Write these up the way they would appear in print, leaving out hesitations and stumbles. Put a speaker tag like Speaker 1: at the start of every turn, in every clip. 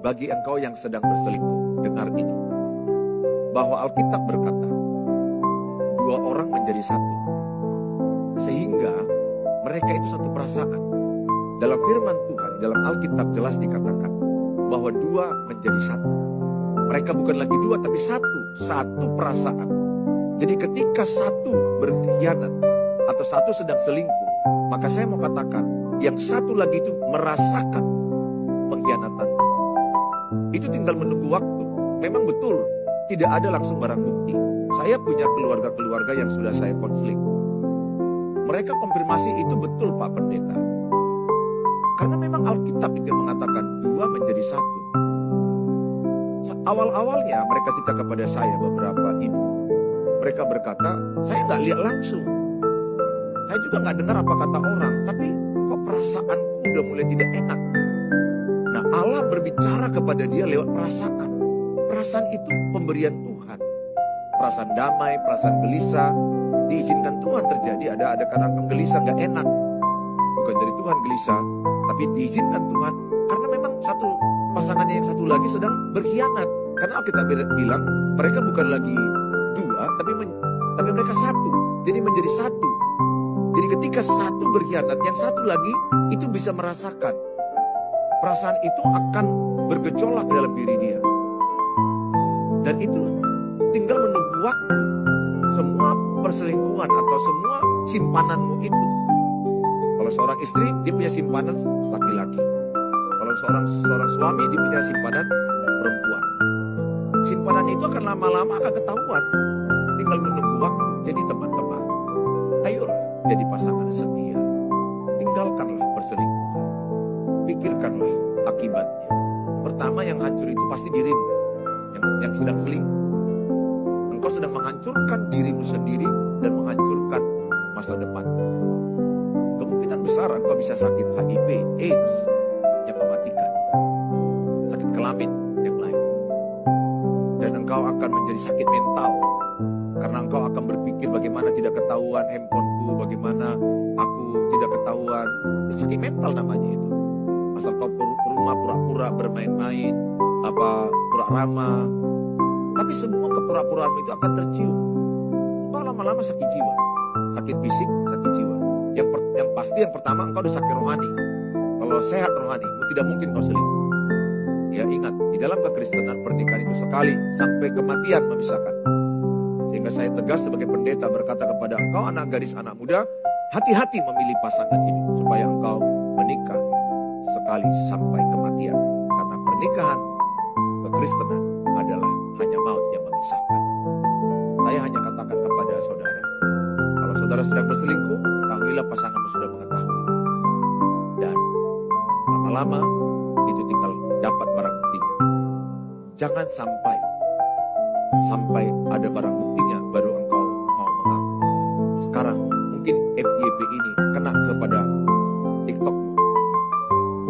Speaker 1: bagi engkau yang sedang berselingkuh, dengar ini. Bahwa Alkitab berkata, dua orang menjadi satu. Sehingga mereka itu satu perasaan. Dalam firman Tuhan, dalam Alkitab jelas dikatakan bahwa dua menjadi satu. Mereka bukan lagi dua, tapi satu perasaan. Jadi ketika satu berkhianat atau satu sedang selingkuh, maka saya mau katakan yang satu lagi itu merasakan pengkhianatan. Itu tinggal menunggu waktu. Memang betul, tidak ada langsung barang bukti. Saya punya keluarga-keluarga yang sudah saya konseling. Mereka konfirmasi itu betul Pak Pendeta. Karena memang Alkitab itu mengatakan dua menjadi satu. Awal-awalnya mereka cerita kepada saya beberapa ibu. Mereka berkata, saya nggak lihat langsung. Saya juga nggak dengar apa kata orang. Tapi kok perasaanku udah mulai tidak enak. Nah Allah berbicara kepada dia lewat perasaan. Perasaan itu pemberian Tuhan. Perasaan damai, perasaan gelisah. Diizinkan Tuhan terjadi. Ada kadang-kadang gelisah nggak enak. Bukan dari Tuhan gelisah. Tapi diizinkan Tuhan. Karena memang satu pasangannya yang satu lagi sedang berkhianat. Karena kita bilang mereka bukan lagi dua. Tapi mereka satu. Jadi menjadi satu. Jadi ketika satu berkhianat, yang satu lagi itu bisa merasakan. Perasaan itu akan bergejolak dalam diri dia. Dan itu tinggal menunggu waktu. Semua perselingkuhan atau semua simpananmu itu. Kalau seorang istri, dia punya simpanan laki-laki. Kalau seorang suami, dia punya simpanan perempuan. Simpanan itu akan lama-lama akan ketahuan. Tinggal menunggu waktu. Jadi teman-teman, ayolah jadi pasangan setia. Tinggalkanlah perselingkuhan. Pikirkanlah akibatnya. Pertama yang hancur itu pasti dirimu. Yang sedang selingkuh. Engkau sedang menghancurkan dirimu sendiri dan menghancurkan masa depan. Kemungkinan besar engkau bisa sakit HIV, AIDS yang mematikan. Sakit kelamin yang lain. Dan engkau akan menjadi sakit mental. Karena engkau akan berpikir bagaimana tidak ketahuan handphoneku, bagaimana aku tidak ketahuan. Sakit mental namanya itu. Asal kau rumah pura-pura bermain-main, pura ramah. Tapi semua kepura-puraan itu akan tercium. Engkau lama-lama sakit jiwa. Sakit fisik, sakit jiwa. Yang pasti yang pertama engkau udah sakit rohani. Kalau sehat rohani, tidak mungkin kau selingkuh. Ya ingat, di dalam kekristenan pernikahan itu sekali sampai kematian memisahkan. Sehingga saya tegas sebagai pendeta berkata kepada engkau anak gadis, anak muda, hati-hati memilih pasangan hidup supaya engkau menikah sekali sampai kematian. Karena pernikahan kekristenan adalah hanya maut yang memisahkan. Saya hanya katakan kepada saudara, kalau saudara sedang berselingkuh, ketahuilah pasanganmu sudah mengetahui. Dan lama-lama itu tinggal dapat barang buktinya. Jangan sampai ada barang buktinya baru engkau mau mengaku. Sekarang mungkin FYP ini kena kepada TikTok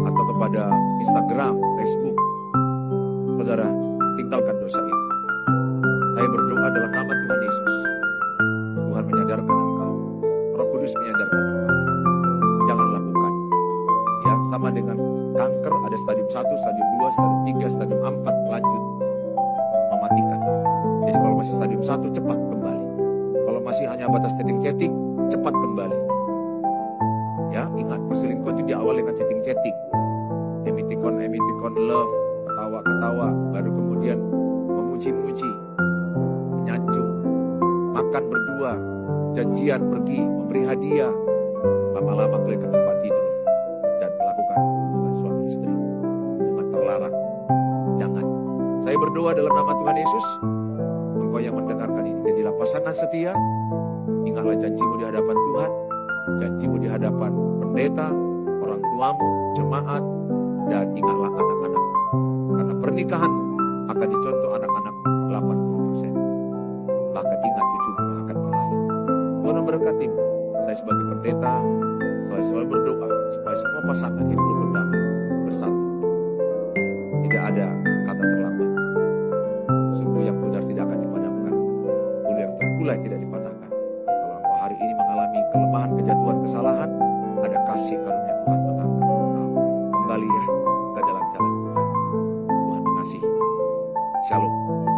Speaker 1: atau kepada Instagram, Facebook. Saudara, tinggalkan dosa itu. Saya berdoa dalam nama Tuhan Yesus. Tuhan menyadarkan engkau. Roh Kudus menyadarkan engkau. Jangan lakukan. Ya, sama dengan kanker ada stadium 1, stadium 2, stadium 3, stadium 4 lanjut mematikan. Jadi kalau masih stadium 1 cepat kembali. Kalau masih hanya batas chatting-chatting, cepat kembali. Ya, ingat perselingkuhan itu diawali dengan chatting-chatting. Emitikon love, ketawa-ketawa, baru kemudian memuji-muji, menyanjung, makan berdua, janjian pergi, memberi hadiah, lama-lama kalian ke tempat tidur dan melakukan hubungan suami istri dengan terlarang. Jangan. Saya berdoa dalam nama Tuhan Yesus, engkau yang mendengarkan ini, jadilah pasangan setia. Ingatlah janjimu di hadapan Tuhan, janjimu di hadapan pendeta, orang tuamu, jemaat, dan ingatlah anak-anak. Karena pernikahanmu akan dicontoh anak-anak 80%. Bahkan ingat cucumu yang akan melahir. Tuhan memberkatimu. Saya sebagai pendeta, saya selalu berdoa supaya semua pasangan hidup berdamai, bersatu. Tidak ada kata terlambat. Sungguh yang pudar tidak akan dipadamkan. Bulu yang terkulai tidak dipatahkan. Kalau engkau hari ini mengalami kelemahan, kejatuhan, kesalahan, ada kasih karunia Tuhan mengangkat engkau. Kembali ya ke dalam jalan Tuhan. Shalom.